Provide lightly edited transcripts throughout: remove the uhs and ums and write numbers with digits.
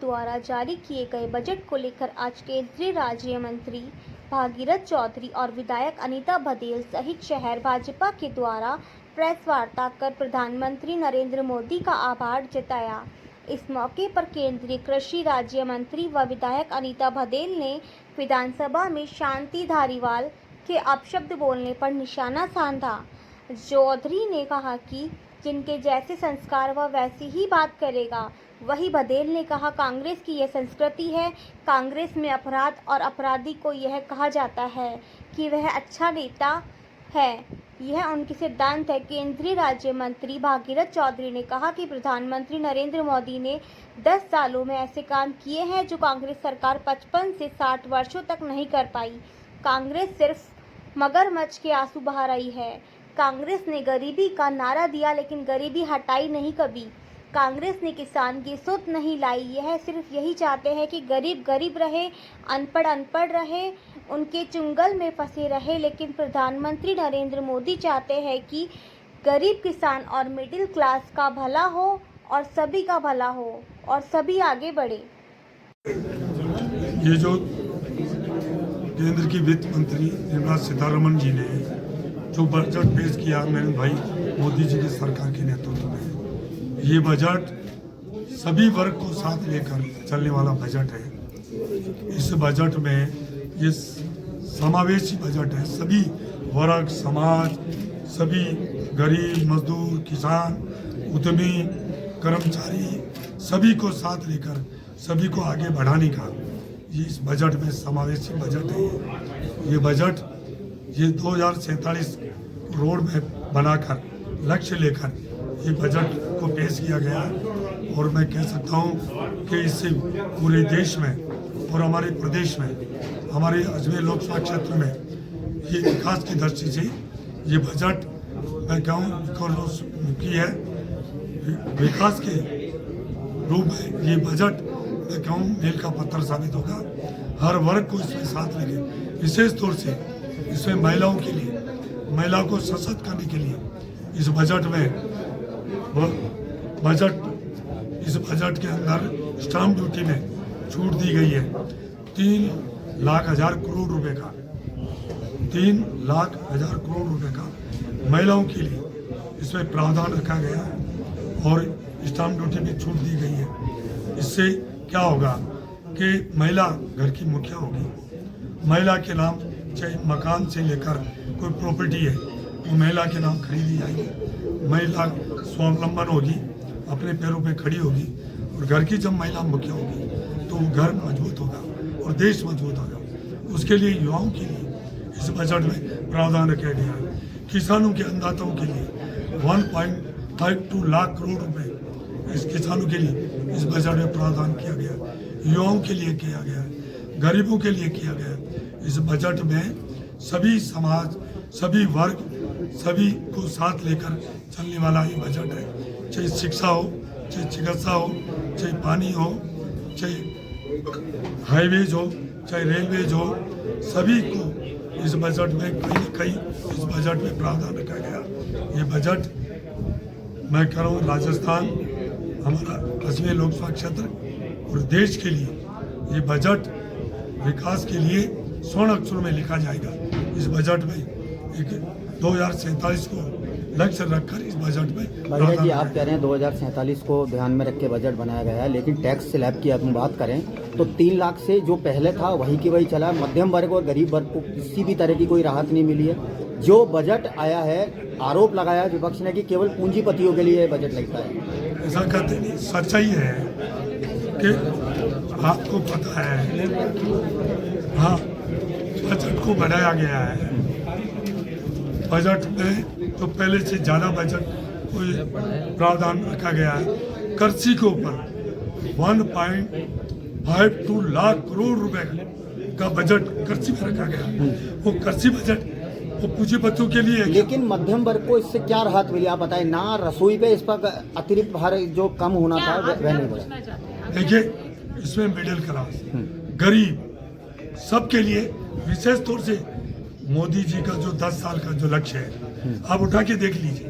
द्वारा जारी किए गए बजट को लेकर आज केंद्रीय राज्य मंत्री भागीरथ चौधरी और विधायक अनीता भदेल सहित शहर भाजपा के द्वारा प्रेस वार्ता कर प्रधानमंत्री नरेंद्र मोदी का आभार जताया। इस मौके पर केंद्रीय कृषि राज्य मंत्री व विधायक अनीता भदेल ने विधानसभा में शांति धारीवाल के अपशब्द बोलने पर निशाना साधा। चौधरी ने कहा कि जिनके जैसे संस्कार वह वैसी ही बात करेगा। वही भदेल ने कहा, कांग्रेस की यह संस्कृति है। कांग्रेस में अपराध और अपराधी को यह कहा जाता है कि वह अच्छा नेता है, यह उनकी सिद्धांत है। केंद्रीय राज्य मंत्री भागीरथ चौधरी ने कहा कि प्रधानमंत्री नरेंद्र मोदी ने 10 सालों में ऐसे काम किए हैं जो कांग्रेस सरकार 55 से 60 वर्षों तक नहीं कर पाई। कांग्रेस सिर्फ मगरमच्छ के आंसू बहा रही है। कांग्रेस ने गरीबी का नारा दिया लेकिन गरीबी हटाई नहीं कभी। कांग्रेस ने किसान की सुध नहीं लाई। यह सिर्फ यही चाहते हैं कि गरीब गरीब रहे, अनपढ़ अनपढ़ रहे, उनके चुंगल में फंसे रहे। लेकिन प्रधानमंत्री नरेंद्र मोदी चाहते हैं कि गरीब किसान और मिडिल क्लास का भला हो और सभी का भला हो और सभी आगे बढ़े। ये जो केंद्र की वित्त मंत्री निर्मला सीतारमण जी ने जो बजट पेश किया मेरे भाई मोदी जी की सरकार के नेतृत्व में, ये बजट सभी वर्ग को साथ लेकर चलने वाला बजट है। इस बजट में ये समावेशी बजट है। सभी वर्ग, समाज, सभी गरीब, मजदूर, किसान, उद्यमी, कर्मचारी, सभी को साथ लेकर सभी को आगे बढ़ाने का ये इस बजट में समावेशी बजट है। ये बजट ये 2047 रोड मैप बनाकर लक्ष्य लेकर ये बजट को पेश किया गया है। और मैं कह सकता हूँ कि इससे पूरे देश में और हमारे प्रदेश में, हमारे अजमेर लोकसभा क्षेत्र में ये विकास की दृष्टि से ये बजट मैं कहूँ की है। विकास के रूप में ये बजट मैं कहूँ मील का पत्थर साबित होगा। हर वर्ग को इसमें साथ लेंगे। विशेष तौर से इसमें महिलाओं के लिए, महिला को सशक्त करने के लिए इस बजट में इस बजट के अंदर स्टाम्प ड्यूटी में छूट दी गई है 3,00,000 करोड़ रुपए का। 3,00,000 करोड़ रुपए का महिलाओं के लिए इसमें प्रावधान रखा गया है और स्टाम्प ड्यूटी में छूट दी गई है। इससे क्या होगा कि महिला घर की मुखिया होगी। महिला के नाम चाहे मकान से लेकर कोई प्रॉपर्टी है वो महिला के नाम खरीदी जाएगी। महिला स्वावलंबन होगी, अपने पैरों पे खड़ी होगी और घर की जब महिला मुखिया होगी तो वो घर मजबूत होगा और देश मजबूत होगा। उसके लिए युवाओं के लिए इस बजट में प्रावधान रखा गया है। किसानों के अन्नदाताओं के लिए 1.52 लाख करोड़ रुपए इस किसानों के लिए इस बजट में प्रावधान किया गया। युवाओं के लिए किया गया, गरीबों के लिए किया गया। इस बजट में सभी समाज, सभी वर्ग, सभी को साथ लेकर चलने वाला ये बजट है। चाहे शिक्षा हो, चाहे चिकित्सा हो, चाहे पानी हो, चाहे हाईवेज हो, चाहे रेलवेज हो, सभी को इस बजट में कहीं न कहीं इस बजट में प्रावधान रखा गया। ये बजट मैं कह रहा हूँ राजस्थान, हमारा अजमेर लोकसभा क्षेत्र और देश के लिए ये बजट विकास के लिए स्वर्ण अक्षरों में लिखा जाएगा। इस बजट में एक 2047 को लक्ष्य रखकर इस बजट में भाई जी आप कह रहे हैं 2047 को ध्यान में रख के बजट बनाया गया है, लेकिन टैक्स स्लैब की हम बात करें तो 3 लाख से जो पहले था वही की वही चला। मध्यम वर्ग और गरीब वर्ग को किसी भी तरह की कोई राहत नहीं मिली है। जो बजट आया है, आरोप लगाया विपक्ष ने कि केवल पूंजीपतियों के लिए बजट लगता है। ऐसा कहते नहीं, सच्चाई है कि आपको पता है, हाँ बजट को बढ़ाया गया है। बजट में तो पहले से ज़्यादा बजट कोई प्रावधान रखा गया है। कृषि के ऊपर 1.52 लाख करोड़ रुपए का बजट कृषि में रखा गया। वो कृषि बजट वो पूंजीपतियों के लिए। लेकिन मध्यम वर्ग को इससे क्या राहत मिली आप बताएं ना। रसोई पे इस पर अतिरिक्त भार जो कम होना था वह नहीं बढ़ा। देखिए इसमें मिडिल क्लास, गरीब, सबके लिए विशेष तौर से मोदी जी का जो 10 साल का जो लक्ष्य है आप उठा के देख लीजिए।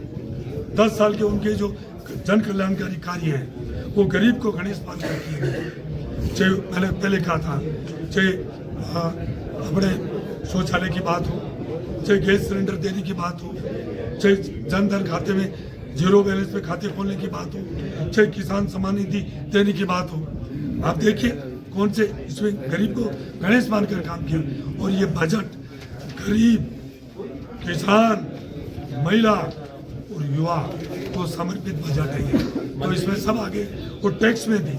10 साल के उनके जो जन कल्याणकारी कार्य है वो गरीब को गणेश पात्र किए गए। चाहे मैंने पहले कहा था, चाहे अपने शौचालय की बात हो, चाहे गैस सिलेंडर देने की बात हो, चाहे जन धन खाते में 0 बैलेंस पे खाते खोलने की बात हो, चाहे किसान सम्मान निधि देने की बात हो। आप देखिए कौन से इसमें गरीब को गणेश मानकर काम किया। और ये बजट गरीब, किसान, महिला और युवा को समर्पित बजट है ये। तो इसमें सब आगे, और टैक्स में भी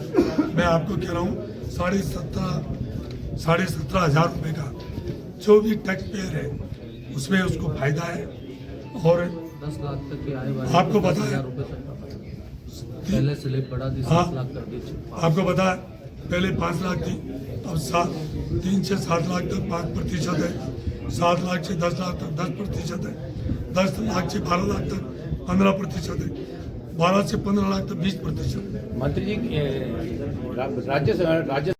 मैं आपको कह रहा हूँ 17,500 रुपये का जो भी टैक्स पेयर है उसमें उसको फायदा है। और 10 लाख तक की आय वाले आपको पता है, 10,000 रुपये तक का पहले स्लिप बढ़ा दी, 7 लाख कर दी। आपको पता है पहले 5 लाख थी, अब 3 से 7 लाख तक 5% है, 7 लाख से 10 लाख तक 10% है, 10 लाख से 12 लाख तक 15% है, 12 से 15 लाख तक 20%। मंत्री जी राज्य